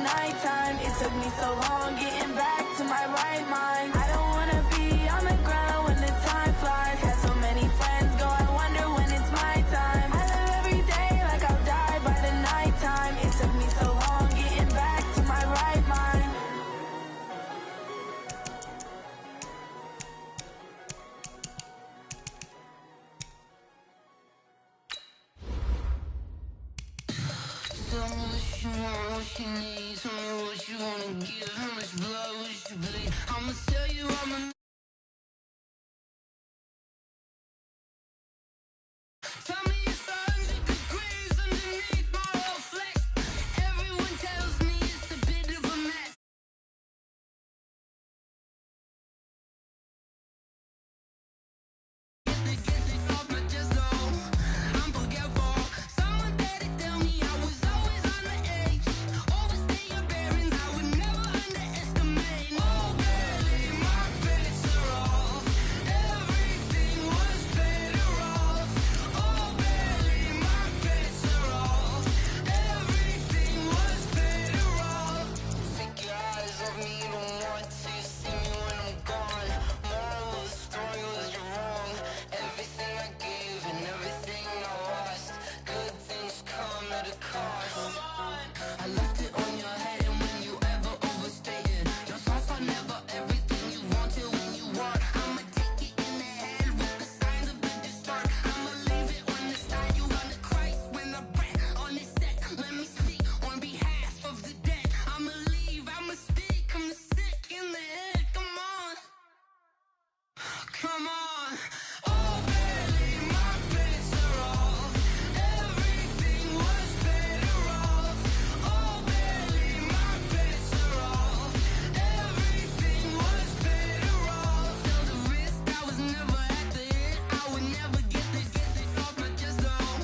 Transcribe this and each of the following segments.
nighttime. It took me so long getting back to my right mind. I don't wanna be on the ground when the time flies. Had so many friends go, I wonder when it's my time. I live every day like I'll die by the nighttime. It took me so long getting back to my right mind. Tell me what you want, what you need. Tell me what you wanna give. How much blood would you bleed? I'ma tell you I'm a... Tell me it's 100 degrees underneath my whole flesh. Everyone tells me it's a bit of a mess. Get it off my chest though. I'm forgetful. Someone better tell me I was always on the edge. Overstay your bearings, I would never underestimate. Oh, barely, my bets are off. Everything was better off. Oh, barely, my bets are off. Everything was better off. Take your eyes off me, don't want to see me when I'm gone. Moral of the story was you're wrong. Everything I gave and everything I lost. Good things come at a cost. I left it on your head and when you ever overstated. Your thoughts are never everything you wanted when you want. I'ma take it in the head with the signs of the distort. I'ma leave it on the side. You on the Christ when I breath on this set. Let me speak on behalf of the dead. I'ma leave, I'ma speak. I'm sick in the head. Come on. Come on. Oh, barely, my bets are off. Everything was better off. Oh, barely, my bets are off. Everything was better off. Till the risk, I was never at the hit. I would never get it off my chest though.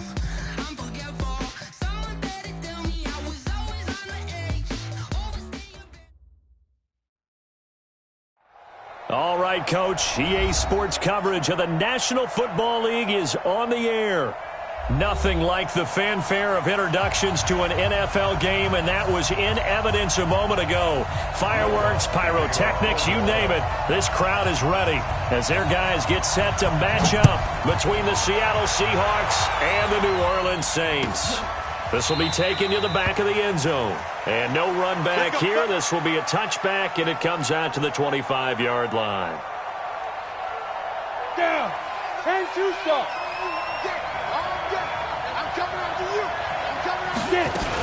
I'm forgetful. Someone better tell me I was always on the edge. Overstay your... All right, Coach. EA Sports coverage of the National Football League is on the air. Nothing like the fanfare of introductions to an NFL game, and that was in evidence a moment ago. Fireworks, pyrotechnics, you name it. This crowd is ready as their guys get set to match up between the Seattle Seahawks and the New Orleans Saints. This will be taken to the back of the end zone. And no run back here. This will be a touchback, and it comes out to the 25-yard line. Down. And two stop. I'm coming after you. I'm coming after you.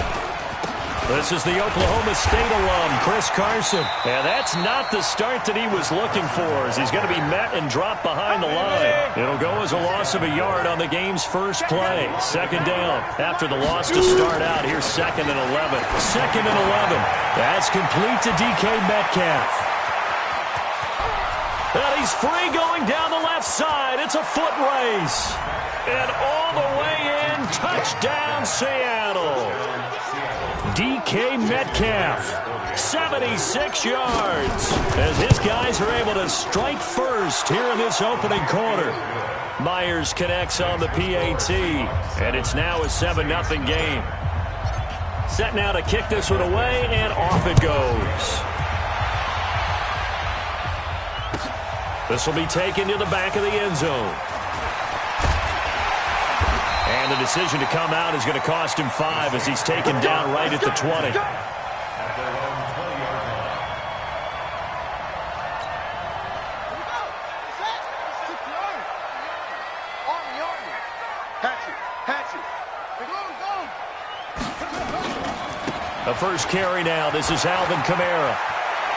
This is the Oklahoma State alum, Chris Carson. And that's not the start that he was looking for, as he's going to be met and dropped behind the line. It'll go as a loss of a yard on the game's first play. Second down after the loss to start out. Here's 2nd and 11. 2nd and 11. That's complete to DK Metcalf. And he's free going down the left side. It's a foot race. And all the way in, touchdown Seattle. DK Metcalf, 76 yards, as his guys are able to strike first here in this opening quarter. Myers connects on the PAT, and it's now a 7-0 game. Set now to kick this one away, and off it goes. This will be taken to the back of the end zone. And the decision to come out is going to cost him 5 as he's taken down right at the 20. The first carry now. This is Alvin Kamara.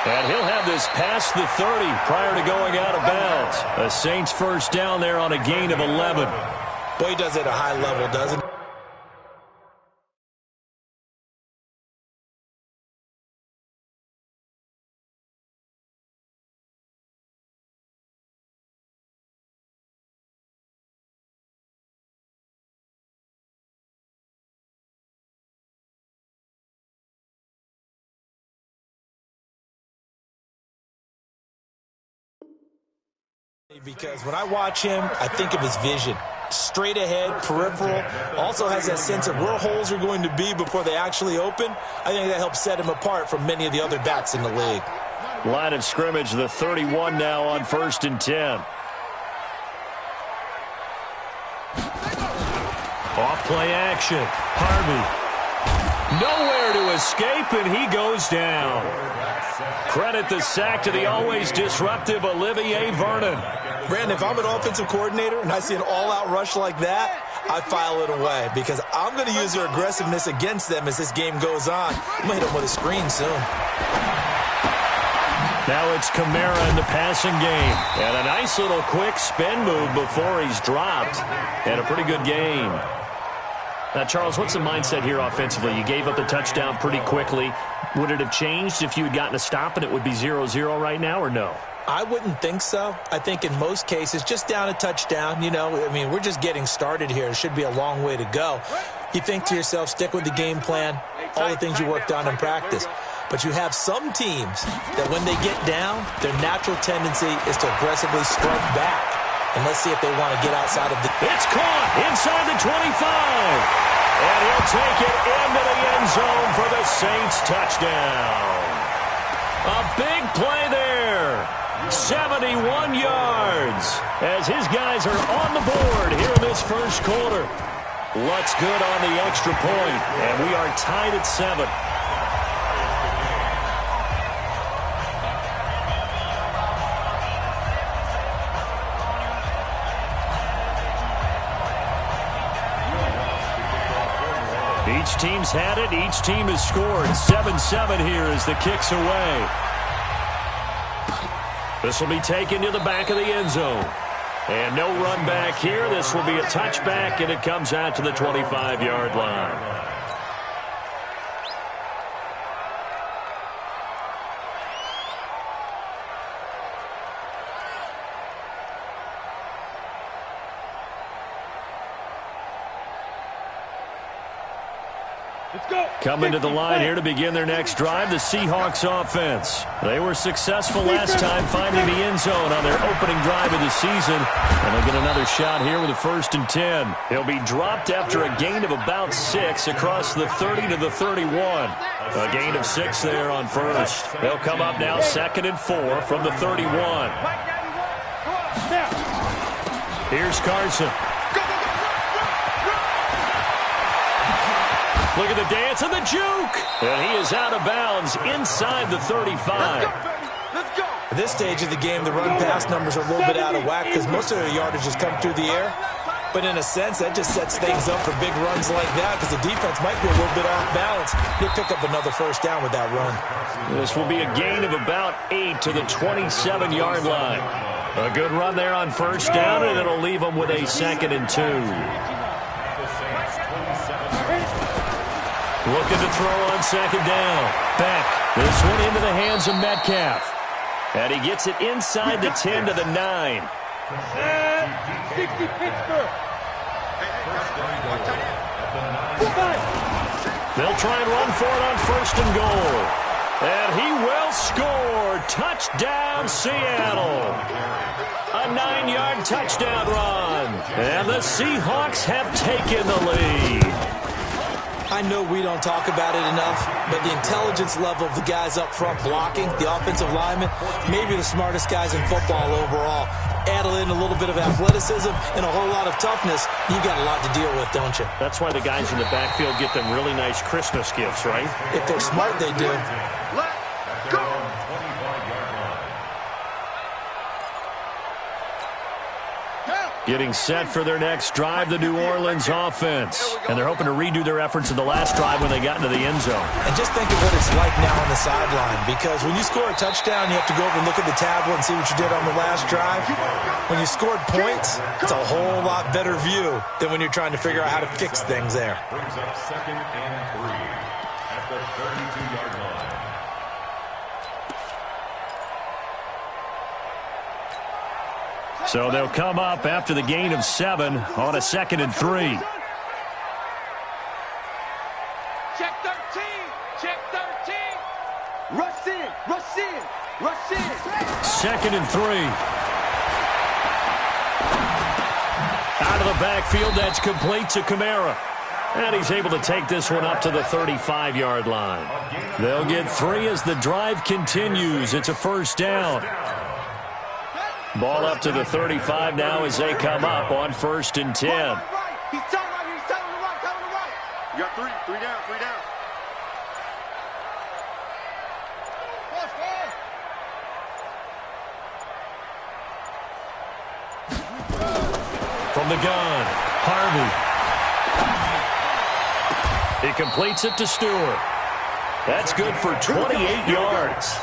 And he'll have this past the 30 prior to going out of bounds. The Saints first down there on a gain of 11. Boy, he does it at a high level, doesn't he? Because when I watch him, I think of his vision. straight ahead, peripheral. Also has that sense of where holes are going to be before they actually open. I think that helps set him apart from many of the other backs in the league. Line of scrimmage, the 31 now on 1st and 10. Off play action. Harvey. Nowhere to escape, and he goes down. Credit the sack to the always disruptive Olivier Vernon. Brandon, if I'm an offensive coordinator and I see an all-out rush like that, I file it away because I'm going to use their aggressiveness against them as this game goes on. I'm going to hit them with a screen soon. Now it's Kamara in the passing game. And a nice little quick spin move before he's dropped. And a pretty good game. Now, Charles, what's the mindset here offensively? You gave up the touchdown pretty quickly. Would it have changed if you had gotten a stop and it would be 0-0 right now, or no? I wouldn't think so. I think in most cases, just down a touchdown, we're just getting started here. It should be a long way to go. You think to yourself, stick with the game plan, all the things you worked on in practice. But you have some teams that when they get down, their natural tendency is to aggressively strike back. And let's see if they want to get outside of the... It's caught inside the 25. And he'll take it into the end zone for the Saints touchdown. A big play there. 71 yards as his guys are on the board here in this first quarter. Looks good on the extra point, and we are tied at 7. Each team's had it. Each team has scored. 7-7 here as the kick's away. This will be taken to the back of the end zone. And no run back here. This will be a touchback, and it comes out to the 25-yard line. Coming to the line here to begin their next drive, the Seahawks offense. They were successful last time finding the end zone on their opening drive of the season. And they'll get another shot here with a 1st and 10. He'll be dropped after a gain of about 6 across the 30 to the 31. A gain of 6 there on first. They'll come up now 2nd and 4 from the 31. Here's Carson. Look at the dance and the juke. And he is out of bounds inside the 35. At this stage of the game, the run-pass numbers are a little bit out of whack because most of their yardage has come through the air. But in a sense, that just sets things up for big runs like that because the defense might be a little bit off balance. He'll pick up another first down with that run. This will be a gain of about 8 to the 27-yard line. A good run there on first down, and it'll leave them with a 2nd and 2. Looking to throw on 2nd down. Back. This one into the hands of Metcalf. And he gets it inside the 10 to the 9. 60 Pittsburgh. They'll try and run for it on 1st and goal. And he will score. Touchdown, Seattle. A 9-yard touchdown run. And the Seahawks have taken the lead. I know we don't talk about it enough, but the intelligence level of the guys up front blocking, the offensive linemen, maybe the smartest guys in football overall. Add in a little bit of athleticism and a whole lot of toughness, you got a lot to deal with, don't you? That's why the guys in the backfield get them really nice Christmas gifts, right? If they're smart, they do. Let's go. Getting set for their next drive, the New Orleans offense. And they're hoping to redo their efforts in the last drive when they got into the end zone. And just think of what it's like now on the sideline, because when you score a touchdown, you have to go over and look at the tablet and see what you did on the last drive. When you scored points, it's a whole lot better view than when you're trying to figure out how to fix things there. Brings up 2nd and 3 at the 32-yard line. So they'll come up after the gain of 7 on a 2nd and 3. Check 13. Check 13. Rush in. Rush in. Rush in. 2nd and 3. Out of the backfield. That's complete to Kamara. And he's able to take this one up to the 35-yard line. They'll get 3 as the drive continues. It's a first down. Ball up to the 35 now as they come up on 1st and 10. He's telling right. He's telling the right. Telling the right. You got 3 down. 3 down. From the gun, Harvey. He completes it to Stewart. That's good for 28 yards.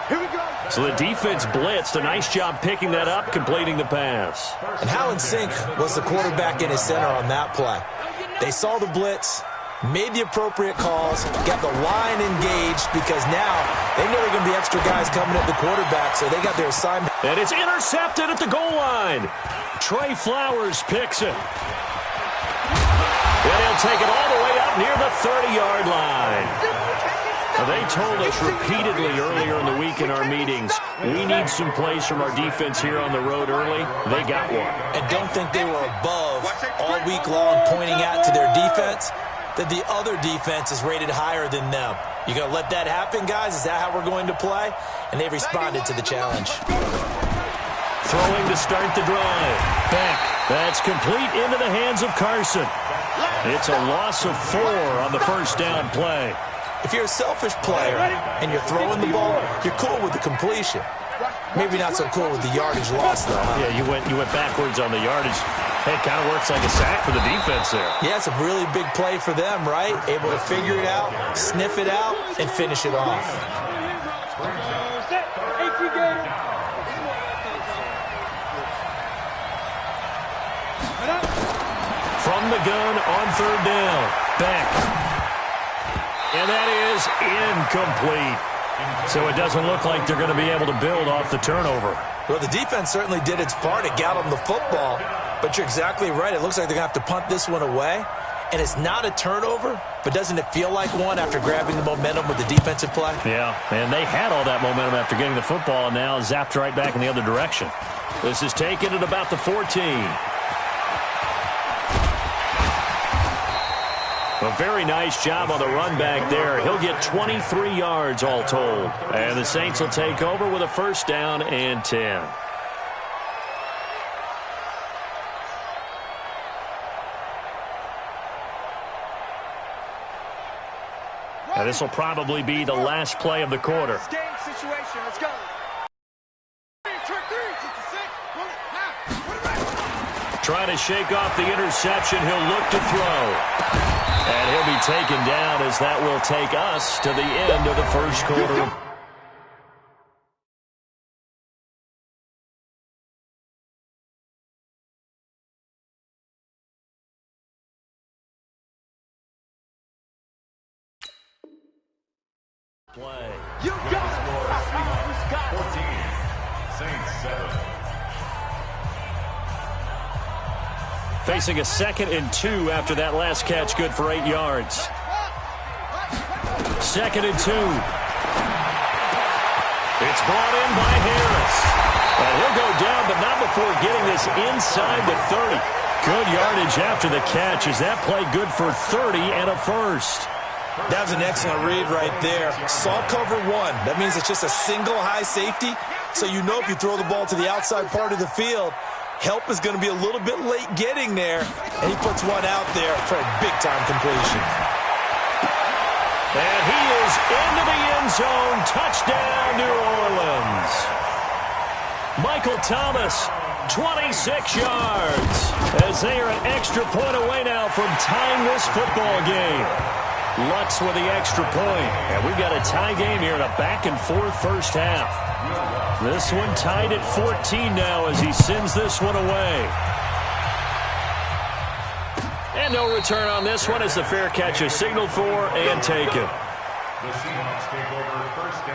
Here we go. So the defense blitzed. A nice job picking that up, completing the pass. And how in sync was the quarterback in his center on that play? They saw the blitz, made the appropriate calls, got the line engaged because now they know there are going to be extra guys coming at the quarterback, so they got their assignment. And it's intercepted at the goal line. Trey Flowers picks it. And he'll take it all the way up near the 30-yard line. Now, they told us repeatedly earlier in the week in our meetings, we need some plays from our defense here on the road early. They got one. And don't think they were above all week long pointing out to their defense that the other defense is rated higher than them. You going to let that happen, guys? Is that how we're going to play? And they responded to the challenge. Throwing to start the drive. Back. That's complete into the hands of Carson. It's a loss of 4 on the first down play. If you're a selfish player and you're throwing the ball, you're cool with the completion. Maybe not so cool with the yardage loss, though. Huh? Yeah, you went backwards on the yardage. Hey, it kind of works like a sack for the defense there. Yeah, it's a really big play for them, right? Able to figure it out, sniff it out, and finish it off. From the gun on 3rd down. Back. And that is incomplete. So it doesn't look like they're going to be able to build off the turnover. Well, the defense certainly did its part. It got them the football. But you're exactly right. It looks like they're going to have to punt this one away. And it's not a turnover, but doesn't it feel like one after grabbing the momentum with the defensive play? Yeah, and they had all that momentum after getting the football and now zapped right back in the other direction. This is taken at about the 14. A very nice job on the run back there. He'll get 23 yards all told. And the Saints will take over with a first down and 10. Now this will probably be the last play of the quarter. Game situation. Let's go. Trying to shake off the interception. He'll look to throw. And he'll be taken down as that will take us to the end of the first quarter. Play. You got it. 14. Saints 7. Facing a 2nd and 2 after that last catch, good for 8 yards. 2nd and 2. It's brought in by Harris. And he'll go down, but not before getting this inside the 30. Good yardage after the catch. Is that play good for 30 and a first? That was an excellent read right there. Saw cover 1. That means it's just a single high safety. So you know if you throw the ball to the outside part of the field, help is going to be a little bit late getting there, and he puts one out there for a big-time completion. And he is into the end zone. Touchdown, New Orleans. Michael Thomas, 26 yards, as they are an extra point away now from tying this football game. Lutz with the extra point, and we've got a tie game here in a back-and-forth first half. This one tied at 14 now as he sends this one away. And no return on this one as the fair catch is signaled for and taken. The Seahawks take over 1st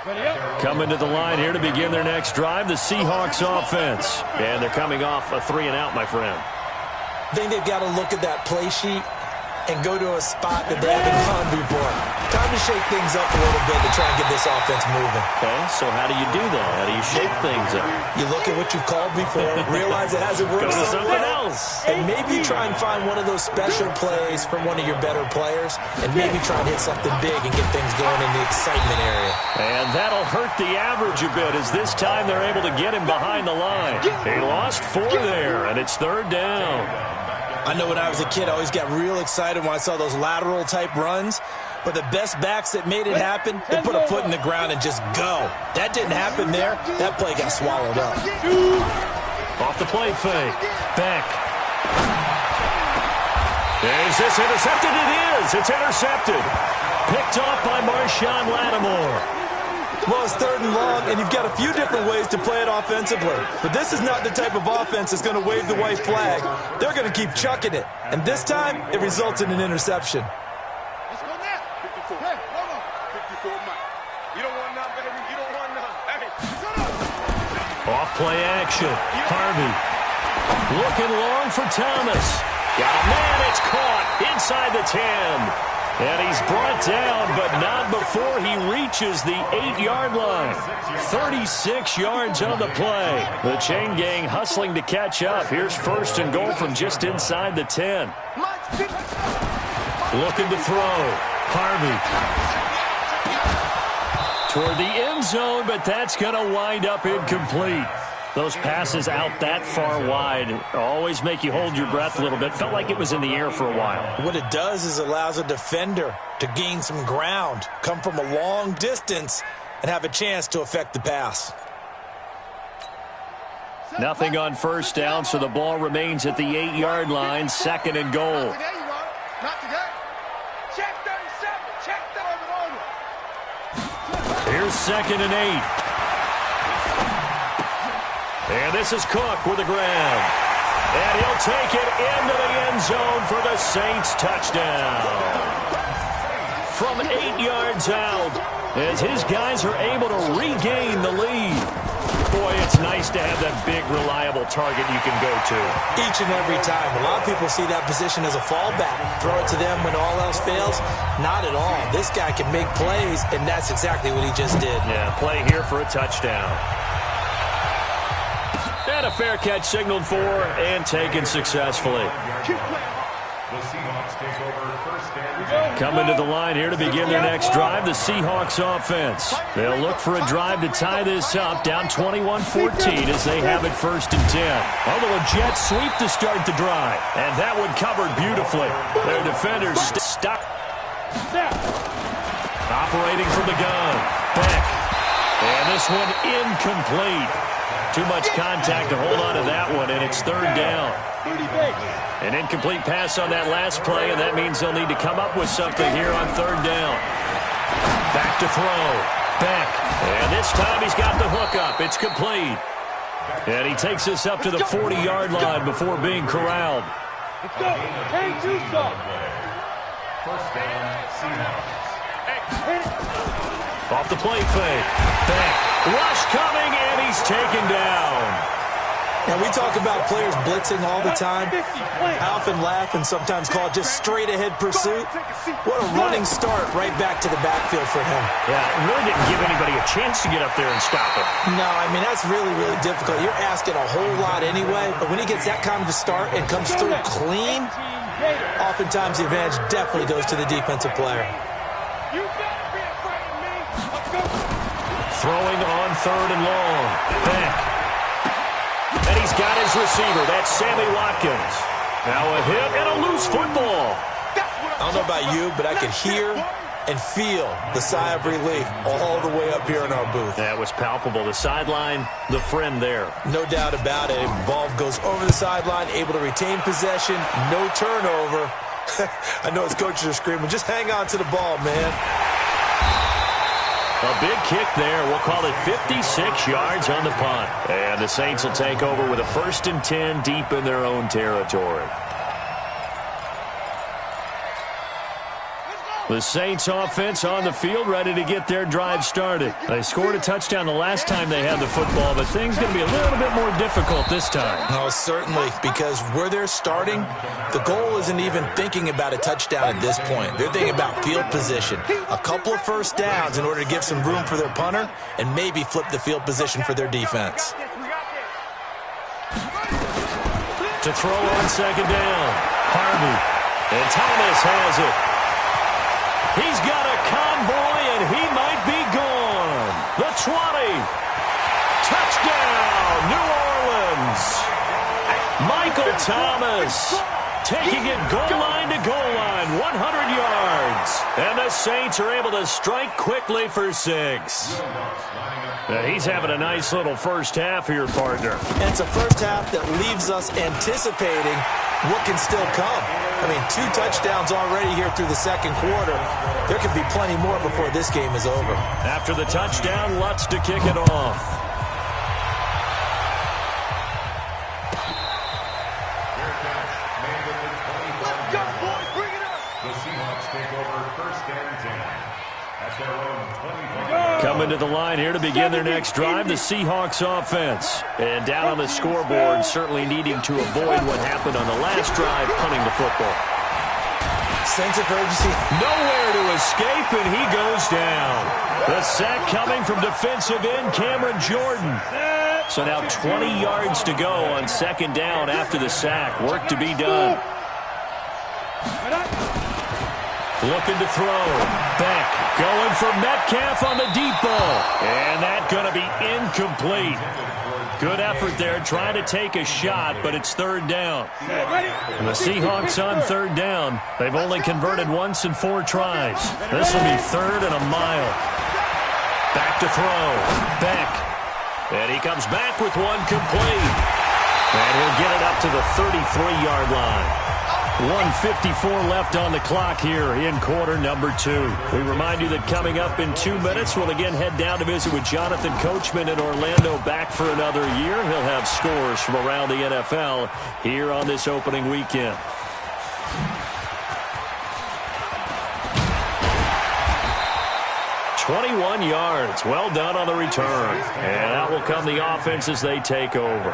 and 10. Coming to the line here to begin their next drive, the Seahawks offense. And they're coming off a 3-and-out, my friend. I think they've got to look at that play sheet and go to a spot that they haven't gone before. Time to shake things up a little bit to try and get this offense moving. Okay, so how do you do that? How do you shake things up? You look at what you've called before, realize it hasn't worked Go to so something well, else. and maybe try and find one of those special plays from one of your better players, and maybe try and hit something big and get things going in the excitement area. And that'll hurt the average a bit as this time they're able to get him behind the line. He lost 4 there, and it's 3rd down. I know when I was a kid, I always got real excited when I saw those lateral-type runs. But the best backs that made it happen, they put a foot in the ground and just go. That didn't happen there. That play got swallowed up. Off the play fake. Beck. Is this intercepted? It is. It's intercepted. Picked off by Marshawn Lattimore. Well, it's 3rd and long, and you've got a few different ways to play it offensively. But this is not the type of offense that's going to wave the white flag. They're going to keep chucking it. And this time, it results in an interception. Let's go now. 54. Hey, hold on. 54 mile. You don't want none, baby. You don't want none. Hey, shut up. Off play action. Harvey. Looking long for Thomas. Got a man. It's caught inside the 10. And he's brought down, but not before he reaches the 8-yard line. 36 yards on the play. The chain gang hustling to catch up. Here's 1st and goal from just inside the 10. Looking to throw. Harvey. Toward the end zone, but that's going to wind up incomplete. Those passes out that far wide always make you hold your breath a little bit. Felt like it was in the air for a while. What it does is allows a defender to gain some ground, come from a long distance, and have a chance to affect the pass. Nothing on 1st down, so the ball remains at the 8-yard line. 2nd and goal. Not today. Check 37. Check 37. Here's 2nd and 8. And this is Cook with a grab. And he'll take it into the end zone for the Saints touchdown. From 8 yards out, as his guys are able to regain the lead. Boy, it's nice to have that big, reliable target you can go to. Each and every time. A lot of people see that position as a fallback. Throw it to them when all else fails. Not at all. This guy can make plays, and that's exactly what he just did. Yeah, play here for a touchdown. And a fair catch signaled for and taken successfully. The Seahawks take over 1st and 10. Coming to the line here to begin their next drive, the Seahawks offense. They'll look for a drive to tie this up, down 21-14 as they have it 1st and 10. Although a jet sweep to start the drive. And that one covered beautifully. Their defenders stop. Operating from the gun. Beck. And this one incomplete. Too much contact to hold on to that one, and it's 3rd down. An incomplete pass on that last play, and that means they'll need to come up with something here on 3rd down. Back to throw. Beck. And this time he's got the hook up. It's complete. And he takes us up to the 40-yard line before being corralled. Let's go. Hey, do some. 1st down, Seahawks. Off the play fake. Beck. Rush coming, and he's taken down. And we talk about players blitzing all the time. I often laugh and sometimes call it just straight-ahead pursuit. What a running start right back to the backfield for him. Yeah, it really didn't give anybody a chance to get up there and stop him. No, I mean, that's really, really difficult. You're asking a whole lot anyway, but when he gets that kind of a start and comes through clean, oftentimes the advantage definitely goes to the defensive player. Throwing on 3rd and long. Beck. And he's got his receiver. That's Sammy Watkins. Now a hit and a loose football. I don't know about you, but I could hear and feel the sigh of relief all the way up here in our booth. That was palpable. The sideline, the friend there. No doubt about it. Ball goes over the sideline, able to retain possession, no turnover. I know his coaches are screaming, just hang on to the ball, man. A big kick there. We'll call it 56 yards on the punt. And the Saints will take over with a 1st and 10 deep in their own territory. The The Saints offense on the field, ready to get their drive started. They scored a touchdown the last time they had the football, but things going to be a little bit more difficult this time. Oh, certainly, because where they're starting, the goal isn't even thinking about a touchdown at this point. They're thinking about field position. A couple of first downs in order to give some room for their punter and maybe flip the field position for their defense. To throw on second down, Harvey. And Thomas has it. He's got a convoy, and he might be gone. The 20. Touchdown, New Orleans. Michael Thomas taking it goal line to goal line, 100 yards. And the Saints are able to strike quickly for 6. And he's having a nice little first half here, partner. And it's a first half that leaves us anticipating what can still come. I mean, 2 touchdowns already here through the second quarter. There could be plenty more before this game is over. After the touchdown, Lutz to kick it off. Let's go, boys. Bring it up. The Seahawks take over first and 10 at their own 25. Coming to the line here to begin their next drive, the Seahawks offense. And down on the scoreboard, certainly needing to avoid what happened on the last drive, punting the football. Sense of urgency. Nowhere to escape, and he goes down. The sack coming from defensive end Cameron Jordan. So now 20 yards to go on second down after the sack. Work to be done. Looking to throw. Beck going for Metcalf on the deep ball. And that's going to be incomplete. Good effort there trying to take a shot, but it's third down. And the Seahawks on third down. They've only converted once in 4 tries. This will be third and a mile. Back to throw. Beck. And he comes back with one complete. And he'll get it up to the 33-yard line. 1:54 left on the clock here in quarter number 2. We remind you that coming up in 2 minutes, we'll again head down to visit with Jonathan Coachman in Orlando, back for another year. He'll have scores from around the NFL here on this opening weekend. "21 yards. Well done on the return. And out will come the offense as they take over.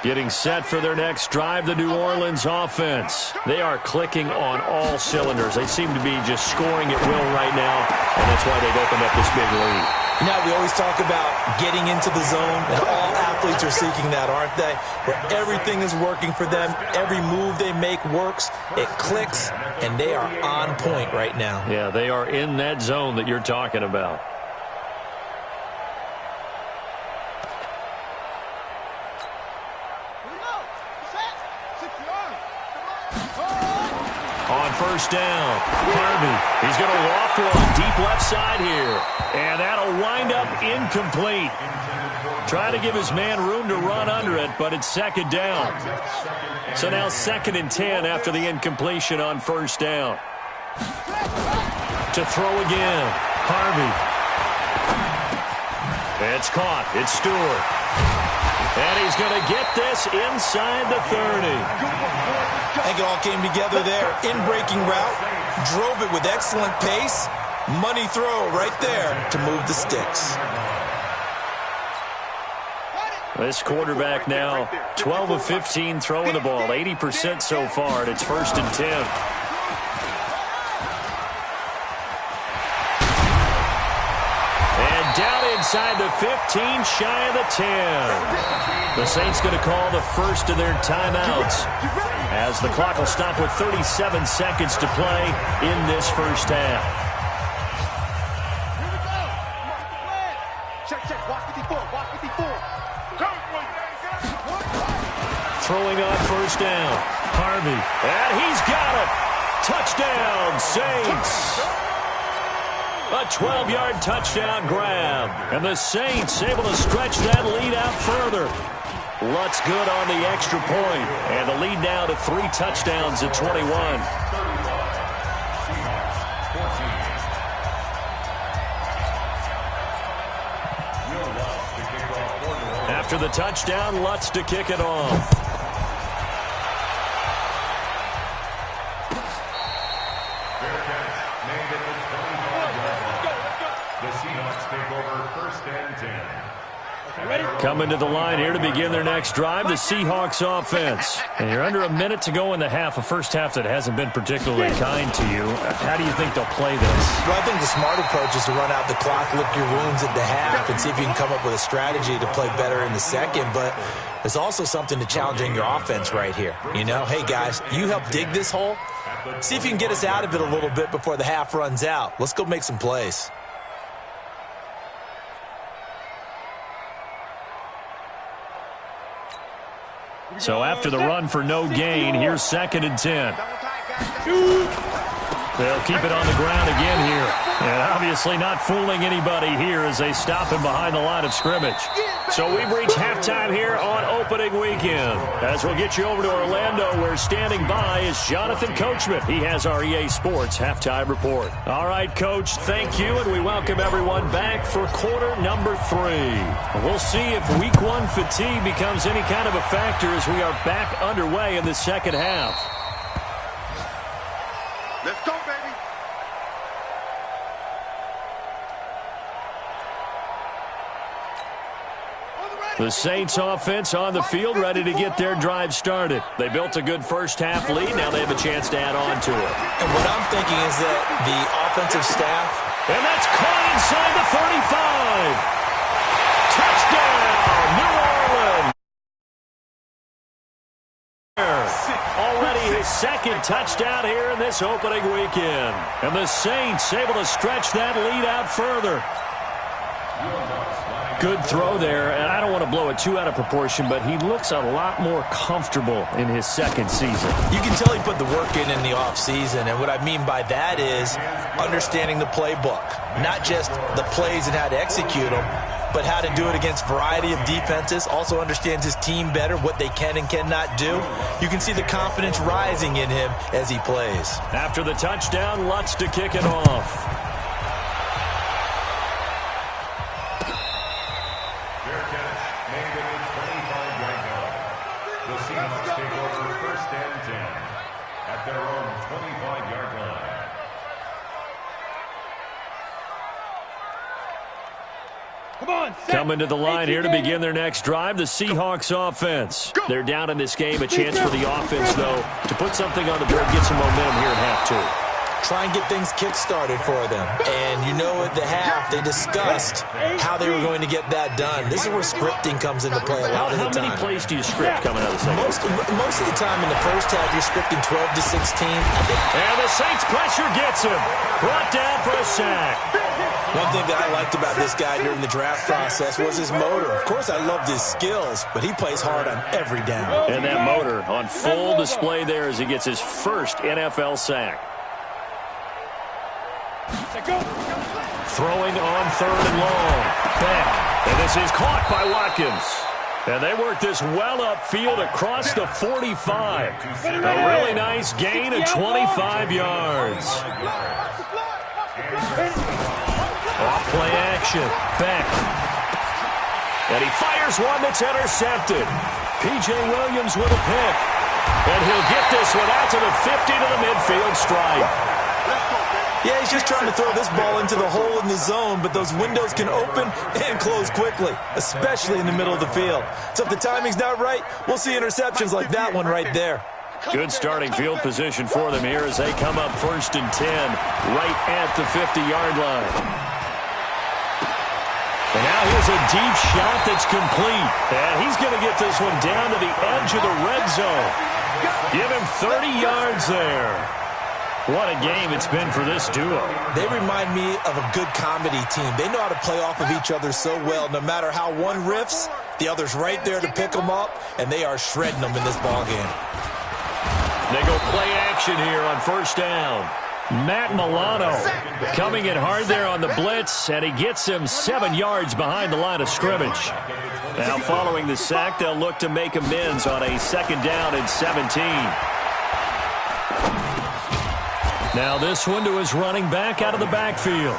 Getting set for their next drive, the New Orleans offense. They are clicking on all cylinders. They seem to be just scoring at will right now, and that's why they've opened up this big lead. Now, we always talk about getting into the zone, and all athletes are seeking that, aren't they? Where everything is working for them, every move they make works, it clicks, and they are on point right now. Yeah, they are in that zone that you're talking about. On first down, Harvey. He's going to loft one deep left side here. And that'll wind up incomplete. Trying to give his man room to run under it, but it's second down. So now 2nd and 10 after the incompletion on first down. To throw again, Harvey. It's caught. It's Stewart. And he's going to get this inside the 30. I think it all came together there. In-breaking route, drove it with excellent pace. Money throw right there to move the sticks. This quarterback now 12 of 15 throwing the ball, 80% so far, and it's 1st and 10. And down inside the 15, shy of the 10. The Saints going to call the first of their timeouts, as the clock will stop with 37 seconds to play in this first half. Check. Watch 54. Watch 54. Throwing on first down, Harvey. And he's got it. Touchdown, Saints. A 12-yard touchdown grab. And the Saints able to stretch that lead out further. Lutz good on the extra point. And the lead now to 3 touchdowns at 21. After the touchdown, Lutz to kick it off. take over 1st and 10. Coming to the line here to begin their next drive, the Seahawks offense. And you're under a minute to go in the half, a first half that hasn't been particularly kind to you. How do you think they'll play this? Well, I think the smart approach is to run out the clock, lick your wounds at the half, and see if you can come up with a strategy to play better in the second. But there's also something to challenging your offense right here. You know, hey, guys, you help dig this hole. See if you can get us out of it a little bit before the half runs out. Let's go make some plays. So after the run for no gain, here's 2nd and 10. They'll keep it on the ground again here. And obviously not fooling anybody here as they stop him behind the line of scrimmage. So we've reached halftime here on opening weekend. As we'll get you over to Orlando, where standing by is Jonathan Coachman. He has our EA Sports halftime report. All right, Coach, thank you, and we welcome everyone back for quarter number 3. We'll see if week 1 fatigue becomes any kind of a factor as we are back underway in the second half. Let's go, baby. The Saints offense on the field, ready to get their drive started. They built a good first half lead. Now they have a chance to add on to it. And what I'm thinking is that the offensive staff... And that's caught inside the 35. Touchdown, New Orleans. Already his 2nd touchdown here in this opening weekend. And the Saints able to stretch that lead out further. Good throw there, and I don't want to blow it too out of proportion, but he looks a lot more comfortable in his 2nd season. You can tell he put the work in the offseason, and what I mean by that is understanding the playbook. Not just the plays and how to execute them, but how to do it against a variety of defenses. Also understands his team better, what they can and cannot do. You can see the confidence rising in him as he plays. After the touchdown, Lutz to kick it off. Coming to the line here to begin their next drive, the Seahawks offense. They're down in this game. A chance for the offense, though, to put something on the board, get some momentum here in half 2. Try and get things kick-started for them. And you know at the half, they discussed how they were going to get that done. This is where scripting comes into play a lot of the time. How many plays do you script coming out of the second? Most of the time in the first half, you're scripting 12 to 16. And the Saints pressure gets him. Brought down for a sack. One thing that I liked about this guy during the draft process was his motor. Of course, I loved his skills, but he plays hard on every down. And that motor on full display there as he gets his first NFL sack. Throwing on 3rd and long. Beck. And this is caught by Watkins. And they work this well upfield across the 45. A really nice gain of 25 yards. Off play action. Beck. And he fires one that's intercepted. P.J. Williams with a pick. And he'll get this one out to the 50 to the midfield stripe. Yeah, he's just trying to throw this ball into the hole in the zone, but those windows can open and close quickly, especially in the middle of the field. So if the timing's not right, we'll see interceptions like that one right there. Good starting field position for them here as they come up 1st and 10 right at the 50-yard line. And now here's a deep shot that's complete. And he's going to get this one down to the edge of the red zone. Give him 30 yards there. What a game it's been for this duo. They remind me of a good comedy team. They know how to play off of each other so well. No matter how one riffs, the other's right there to pick them up, and they are shredding them in this ballgame. They go play action here on 1st down. Matt Milano coming in hard there on the blitz, and he gets him 7 yards behind the line of scrimmage. Now following the sack, they'll look to make amends on a 2nd down and 17. Now this one to his running back out of the backfield.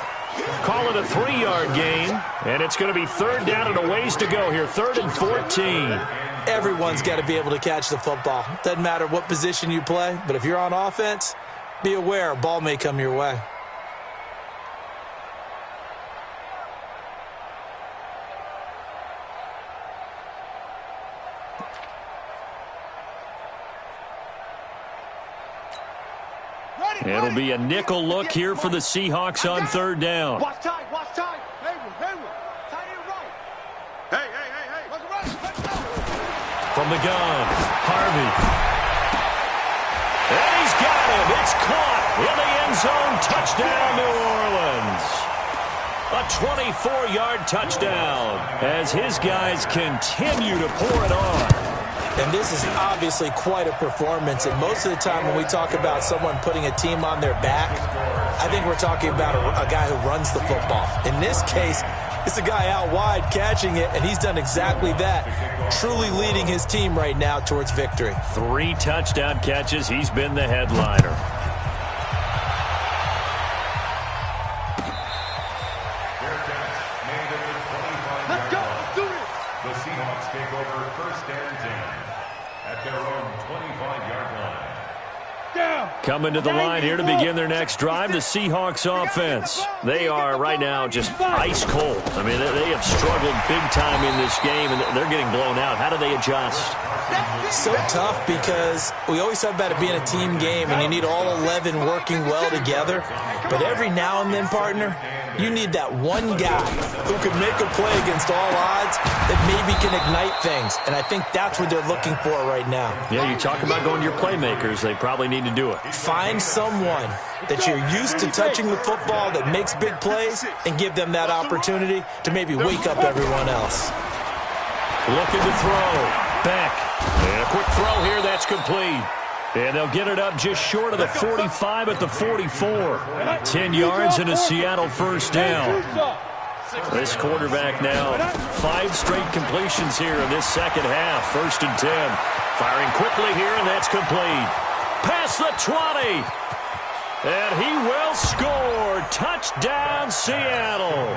Call it a 3-yard gain, and it's going to be 3rd down and a ways to go here, 3rd and 14. Everyone's got to be able to catch the football. Doesn't matter what position you play, but if you're on offense, be aware a ball may come your way. It'll be a nickel look here for the Seahawks on third down. Watch time, watch time. Hayward. Tight end right. Hey. Let's go. From the gun, Harvey. And he's got him. It's caught in the end zone. Touchdown, New Orleans. A 24-yard touchdown as his guys continue to pour it on. And this is obviously quite a performance. And most of the time when we talk about someone putting a team on their back, I think we're talking about a guy who runs the football. In this case, it's a guy out wide catching it, and he's done exactly that, truly leading his team right now towards victory. 3 touchdown catches. He's been the headliner. Let's go. Let's do it. The Seahawks take over first and 10 at their own 25-yard line. Coming to the line here to begin their next drive, the Seahawks offense. They are right now just ice cold. I mean, they have struggled big time in this game, and they're getting blown out. How do they adjust? So tough because we always talk about it being a team game, and you need all 11 working well together. But every now and then, partner, you need that one guy who can make a play against all odds that maybe can ignite things. And I think that's what they're looking for right now. Yeah, you talk about going to your playmakers. They probably need to do it. Find someone that you're used to touching the football that makes big plays and give them that opportunity to maybe wake up everyone else. Looking to throw. Beck. And a quick throw here. That's complete. And they'll get it up just short of the 45 at the 44. 10 yards and a Seattle first down. This quarterback now, 5 straight completions here in this second half. First and 10. Firing quickly here, and that's complete. Past the 20. And he will score. Touchdown, Seattle.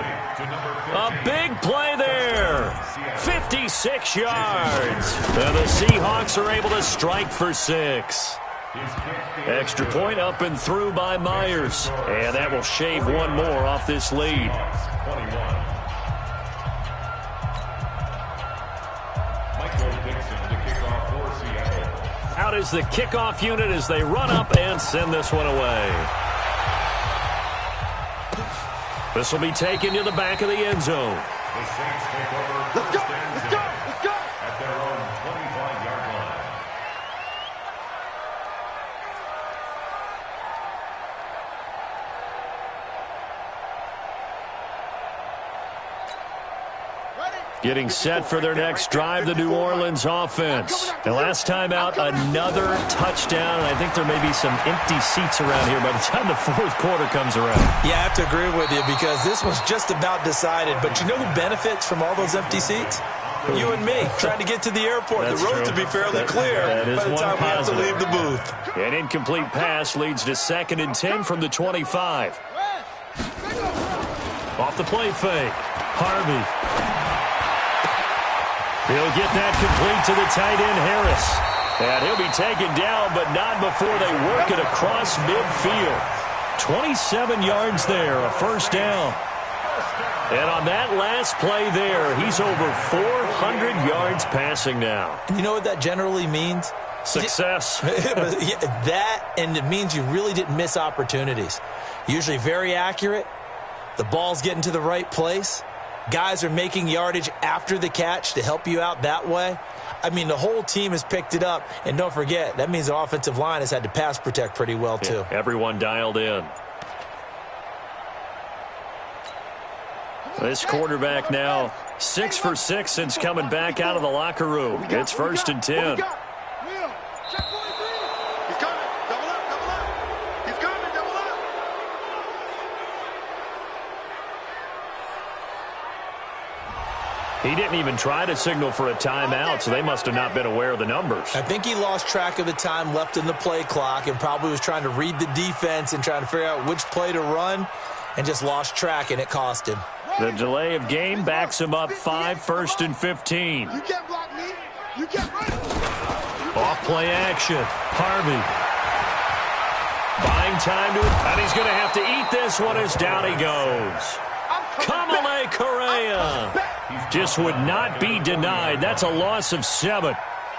A big play there. 56 yards. And the Seahawks are able to strike for 6. Extra point up and through by Myers. And that will shave one more off this lead. Out is the kickoff unit as they run up and send this one away. This will be taken to the back of the end zone. The Saints take over Let's go. first and 10 at their own 25-yard line. Getting set for their next drive, the New Orleans offense. And last time out, another touchdown. And I think there may be some empty seats around here by the time the fourth quarter comes around. Yeah, I have to agree with you because this was just about decided. But you know who benefits from all those empty seats? You and me, trying to get to the airport. That's the road true. to be fairly clear that is by the time we have to positive. leave the booth. An incomplete pass leads to second and 10 from the 25. Off the play fake. Harvey. He'll get that complete to the tight end, Harris. And he'll be taken down, but not before they work it across midfield. 27 yards there, a first down. And on that last play there, he's over 400 yards passing now. And you know what that generally means? Success. That, and it means you really didn't miss opportunities. Usually very accurate. The ball's getting to the right place. Guys are making yardage after the catch to help you out that way. I mean, the whole team has picked it up. And don't forget, that means the offensive line has had to pass protect pretty well, too. Yeah, everyone dialed in. This quarterback now 6 for 6 since coming back out of the locker room. It's first and 10. He's coming. Double up. He's coming. Double up. He didn't even try to signal for a timeout, so they must have not been aware of the numbers. I think he lost track of the time left in the play clock and probably was trying to read the defense and trying to figure out which play to run and just lost track, and it cost him. The delay of game backs him up 5, first and 15. You can't block me. You can't run. Off play action. Harvey. Buying time to it, and he's going to have to eat this one as down he goes. Kamale Correa just would not be denied. That's a loss of 7.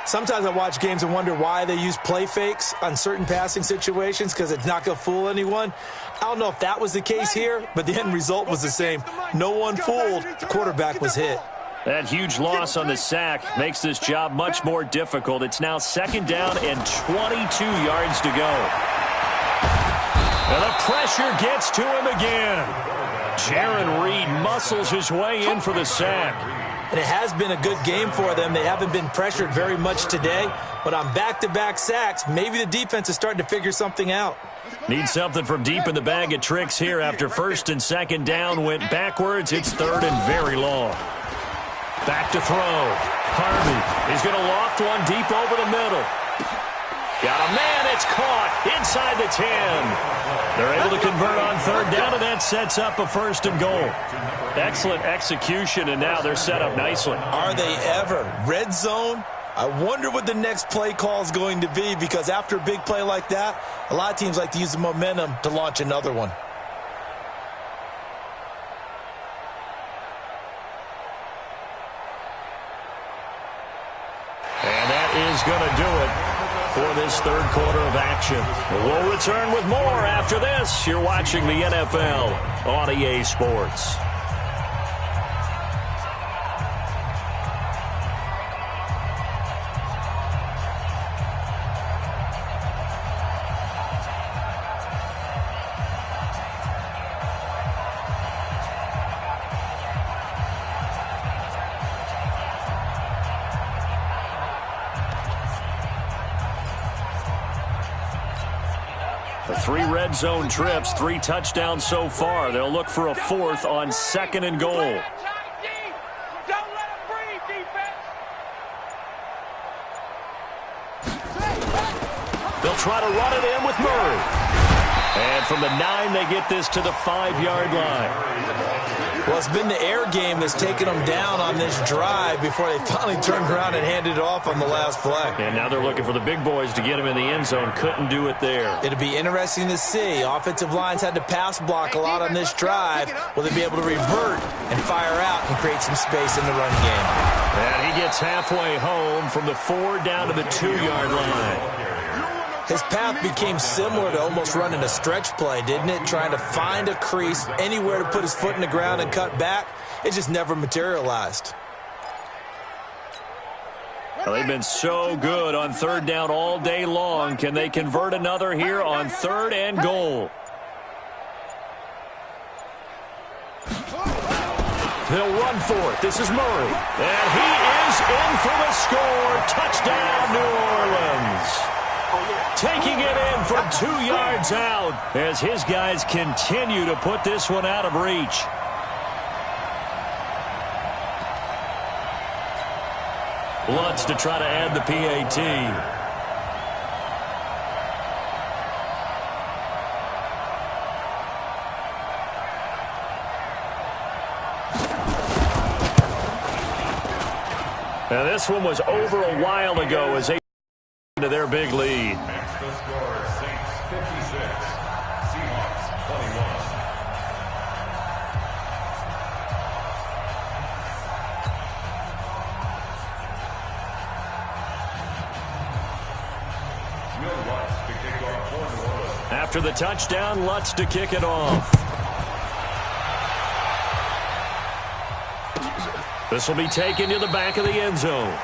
Sometimes I watch games and wonder why they use play fakes on certain passing situations because it's not going to fool anyone. I don't know if that was the case here, but the end result was the same. No one fooled. The quarterback was hit. That huge loss on the sack makes this job much more difficult. It's now 2nd down and 22 yards to go. And the pressure gets to him again. Jaron Reed muscles his way in for the sack. And it has been a good game for them. They haven't been pressured very much today. But on back-to-back sacks, maybe the defense is starting to figure something out. Need something from deep in the bag of tricks here after 1st and 2nd down went backwards. It's 3rd and very long. Back to throw. Harvey is going to loft one deep over the middle. Got a man. It's caught inside the 10. They're able to convert on 3rd down, and that sets up a 1st and goal. Excellent execution, and now they're set up nicely. Are they ever? Red zone? I wonder what the next play call is going to be, because after a big play like that, a lot of teams like to use the momentum to launch another one. And that is going to do it for this 3rd quarter of action. We'll return with more after this. You're watching the NFL on EA Sports. The 3 red zone trips, 3 touchdowns so far. They'll look for a 4th on 2nd and goal. Don't let him breathe, defense. They'll try to run it in with Murray. And from the 9, they get this to the 5-yard line. Well, it's been the air game that's taken them down on this drive before they finally turned around and handed it off on the last play. And now they're looking for the big boys to get him in the end zone. Couldn't do it there. It'll be interesting to see. Offensive lines had to pass block a lot on this drive. Will they be able to revert and fire out and create some space in the run game? And he gets halfway home from the 4 down to the 2-yard line. His path became similar to almost running a stretch play, didn't it? Trying to find a crease, anywhere to put his foot in the ground and cut back. It just never materialized. Well, they've been so good on 3rd down all day long. Can they convert another here on 3rd and goal? They'll run for it. This is Murray. And he is in for the score. Touchdown, New Orleans. Taking it in from 2 yards out as his guys continue to put this one out of reach. Lutz to try to add the PAT. Now this one was over a while ago as they to their big lead. Next the score, Saints 56, Seahawks 21. Will Lutz to kick off for New Orleans. After the touchdown, Lutz to kick it off. This will be taken to the back of the end zone.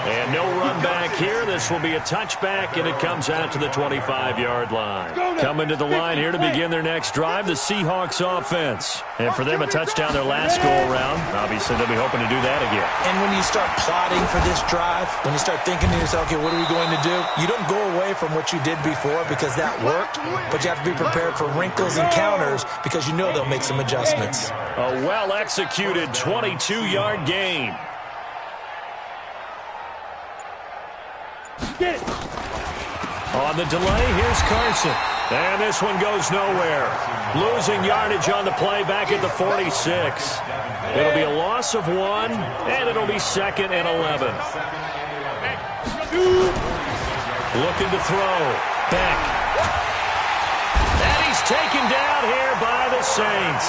And no run back here. This will be a touchback, and it comes out to the 25-yard line. Coming to the line here to begin their next drive, the Seahawks offense. And for them, a touchdown their last go-around. Obviously, they'll be hoping to do that again. And when you start plotting for this drive, when you start thinking to yourself, okay, what are we going to do? You don't go away from what you did before because that worked, but you have to be prepared for wrinkles and counters because you know they'll make some adjustments. A well-executed 22-yard gain. Get it. On the delay, here's Carson. And this one goes nowhere. Losing yardage on the play back at the 46. It'll be a loss of 1, and it'll be 2nd and 11. Looking to throw. Beck. And he's taken down here by the Saints.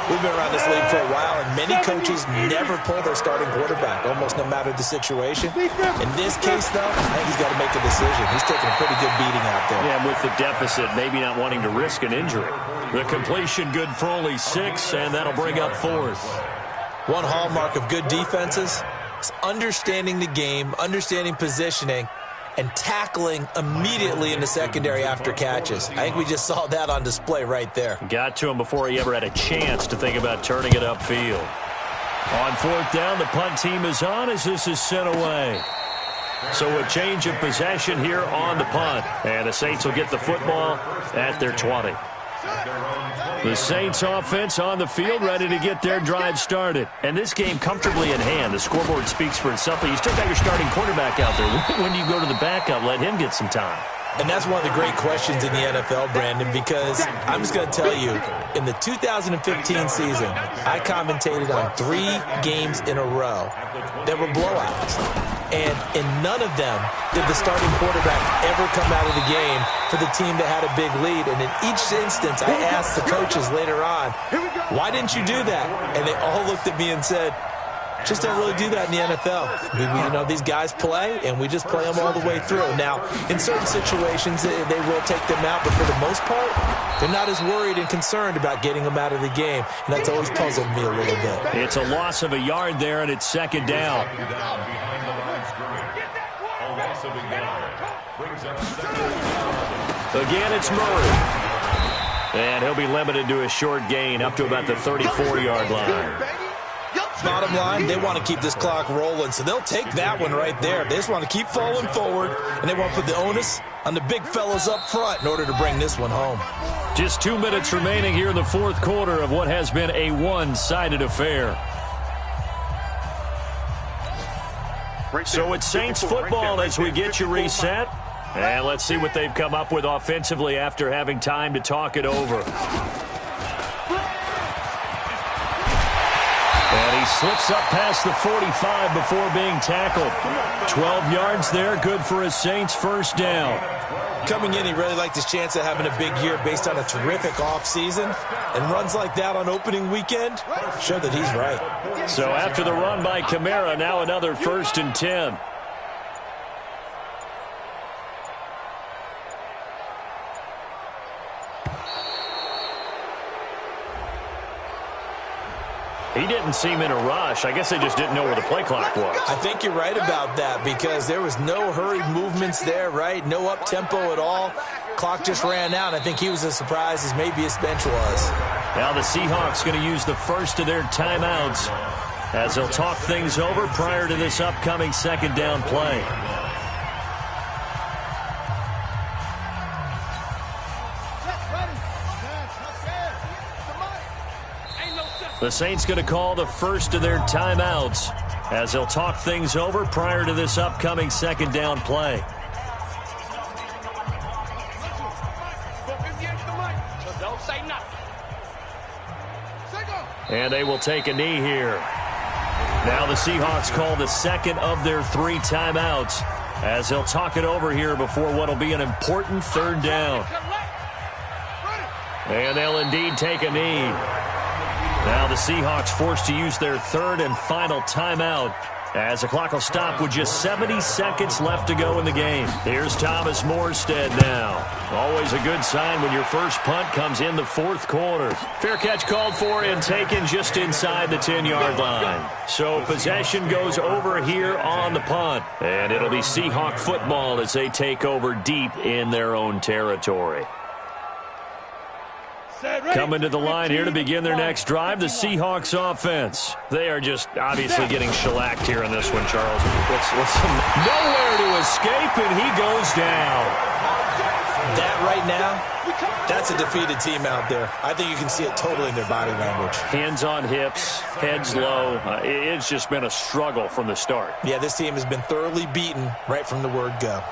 We We've been around this league for a while, and many coaches never pull their starting quarterback, almost no matter the situation. In this case, though, I think he's got to make a decision. He's taking a pretty good beating out there. Yeah, with the deficit, maybe not wanting to risk an injury. The completion good for only 6, and that'll bring up 4th. One hallmark of good defenses is understanding the game, understanding positioning, and tackling immediately in the secondary after catches. I think we just saw that on display right there. Got to him before he ever had a chance to think about turning it upfield. On 4th down, the punt team is on as this is sent away. So a change of possession here on the punt. And the Saints will get the football at their 20. The Saints offense on the field, ready to get their drive started. And this game comfortably in hand. The scoreboard speaks for itself, but you still got your starting quarterback out there. When do you go to the backup? Let him get some time. And that's one of the great questions in the NFL, Brandon, because I'm just going to tell you, in the 2015 season, I commentated on 3 games in a row that were blowouts. And in none of them did the starting quarterback ever come out of the game for the team that had a big lead. And in each instance, I asked the coaches later on, why didn't you do that? And they all looked at me and said, just don't really do that in the NFL. You know, these guys play, and we just play them all the way through. Now, in certain situations, they will take them out, but for the most part, they're not as worried and concerned about getting them out of the game, and that's always puzzled me a little bit. It's a loss of a yard there, and it's 2nd down. Again, it's Murray. And he'll be limited to a short gain up to about the 34-yard line. Bottom line, they want to keep this clock rolling, so they'll take that one right there. They just want to keep falling forward, and they want to put the onus on the big fellas up front in order to bring this one home. Just 2 minutes remaining here in the 4th quarter of what has been a one-sided affair. So it's Saints football as we get you reset. And let's see what they've come up with offensively after having time to talk it over. And he slips up past the 45 before being tackled. 12 yards there, good for a Saints first down. Coming in, he really liked his chance of having a big year based on a terrific offseason. And runs like that on opening weekend show that he's right. So after the run by Kamara, now another 1st and 10. He didn't seem in a rush. I guess they just didn't know where the play clock was. I think you're right about that because there was no hurried movements there, right? No up-tempo at all. Clock just ran out. I think he was as surprised as maybe his bench was. Now the Seahawks going to use the first of their timeouts as they'll talk things over prior to this upcoming 2nd down play. The Saints going to call the first of their timeouts as they'll talk things over prior to this upcoming 2nd down play. And they will take a knee here. Now the Seahawks call the 2nd of their 3 timeouts as they'll talk it over here before what will be an important 3rd down. And they'll indeed take a knee. Now the Seahawks forced to use their 3rd and final timeout as the clock will stop with just 70 seconds left to go in the game. Here's Thomas Morstead now. Always a good sign when your first punt comes in the 4th quarter. Fair catch called for and taken just inside the 10-yard line. So possession goes over here on the punt. And it'll be Seahawk football as they take over deep in their own territory. Coming to the line here to begin their next drive, the Seahawks offense. They are just obviously getting shellacked here in this one, Charles. Nowhere to escape, and he goes down. That right now, that's a defeated team out there. I think you can see it totally in their body language. Hands on hips, heads low. It's just been a struggle from the start. Yeah, this team has been thoroughly beaten right from the word go.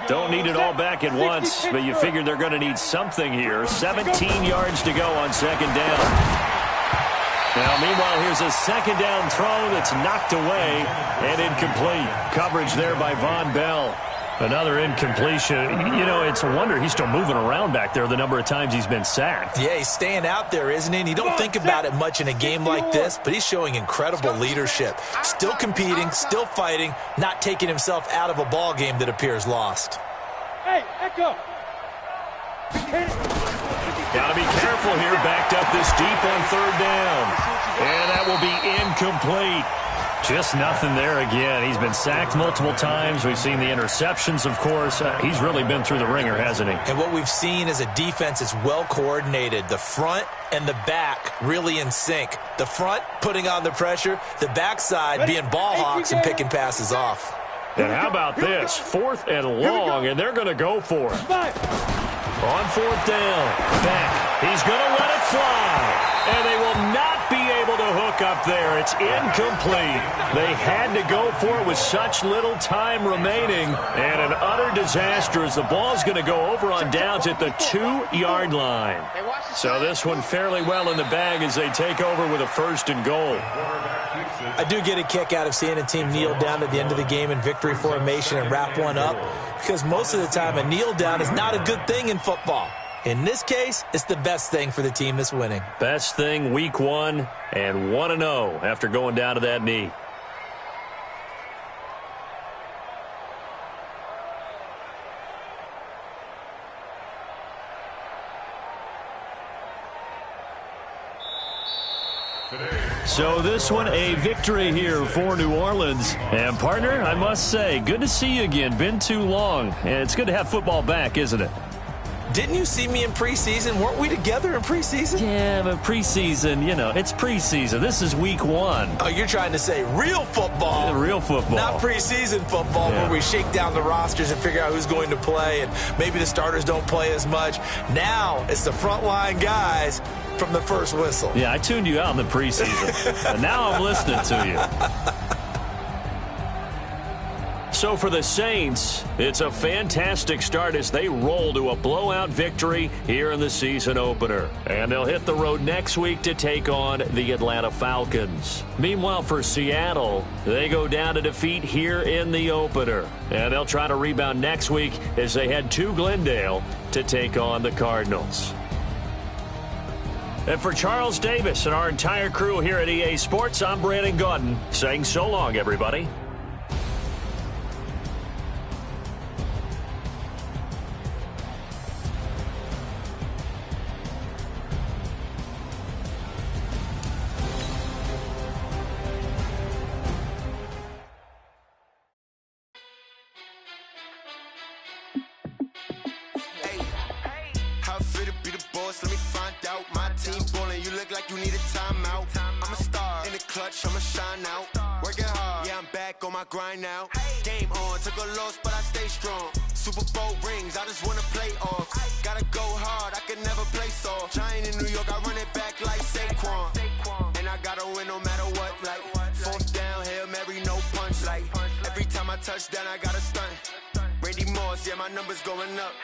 Don't need it all back at once, but you figure they're going to need something here. 17 yards to go on 2nd down. Now, meanwhile, here's a 2nd down throw that's knocked away and incomplete. Coverage there by Von Bell. Another incompletion. You know, it's a wonder he's still moving around back there the number of times he's been sacked. Yeah, he's staying out there, isn't he? And you don't think about it much in a game like this, but he's showing incredible leadership. Still competing, still fighting, not taking himself out of a ball game that appears lost. Hey, Echo. Got to be careful here, backed up this deep on third down. And that will be incomplete. Just nothing there again. He's been sacked multiple times. We've seen the interceptions, of course. He's really been through the ringer, hasn't he? And what we've seen is a defense that's well coordinated. The front and the back really in sync. The front putting on the pressure, the backside being ball hawks and picking passes off. And how about this? 4th and long, and they're going to go for it. On 4th down, back. He's going to let it fly. And they will not be able to hook up there. It's incomplete. They had to go for it with such little time remaining. And an utter disaster as the ball's going to go over on downs at the 2-yard line. So this one fairly well in the bag as they take over with a 1st and goal. I do get a kick out of seeing a team kneel down at the end of the game in victory formation and wrap one up, because most of the time a kneel down is not a good thing in football. In this case, it's the best thing for the team that's winning. Best thing week 1 and 1-0 after going down to that knee. So this one, a victory here for New Orleans. And, partner, I must say, good to see you again. Been too long. And it's good to have football back, isn't it? Didn't you see me in preseason? Weren't we together in preseason? Yeah, but preseason, you know, it's preseason. This is week 1. Oh, you're trying to say real football. Yeah, real football. Not preseason football, yeah, where we shake down the rosters and figure out who's going to play, and maybe the starters don't play as much. Now it's the frontline guys from the first whistle. Yeah, I tuned you out in the preseason. And now I'm listening to you. So for the Saints, it's a fantastic start as they roll to a blowout victory here in the season opener. And they'll hit the road next week to take on the Atlanta Falcons. Meanwhile, for Seattle, they go down to defeat here in the opener. And they'll try to rebound next week as they head to Glendale to take on the Cardinals. And for Charles Davis and our entire crew here at EA Sports, I'm Brandon Gaudin saying so long, everybody. Let me find out. My team ballin', you look like you need a timeout. I'm a star in the clutch, I'ma shine out. Working hard, yeah, I'm back on my grind now. Game on, took a loss, but I stay strong. Super Bowl rings, I just wanna play off. Gotta go hard, I can never play soft. Giant in New York, I run it back like Saquon. And I gotta win no matter what, like 4th down, Hail Mary, no punch. Like every time I touch down, I gotta stunt. Randy Moss, yeah, my numbers going up.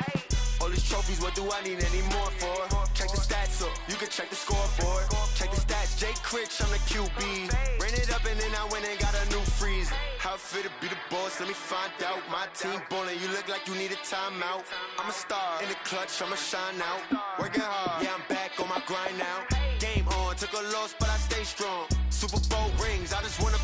All these trophies, what do I need any more for? Check the stats up, you can check the scoreboard. Check the stats, Jay Critch, I'm the QB. Ran it up and then I went and got a new freeze. How it feel to be the boss, let me find out. My team ballin', you look like you need a timeout. I'm a star in the clutch, I'ma shine out. Working hard, yeah, I'm back on my grind now. Game on, took a loss, but I stay strong. Super Bowl rings, I just wanna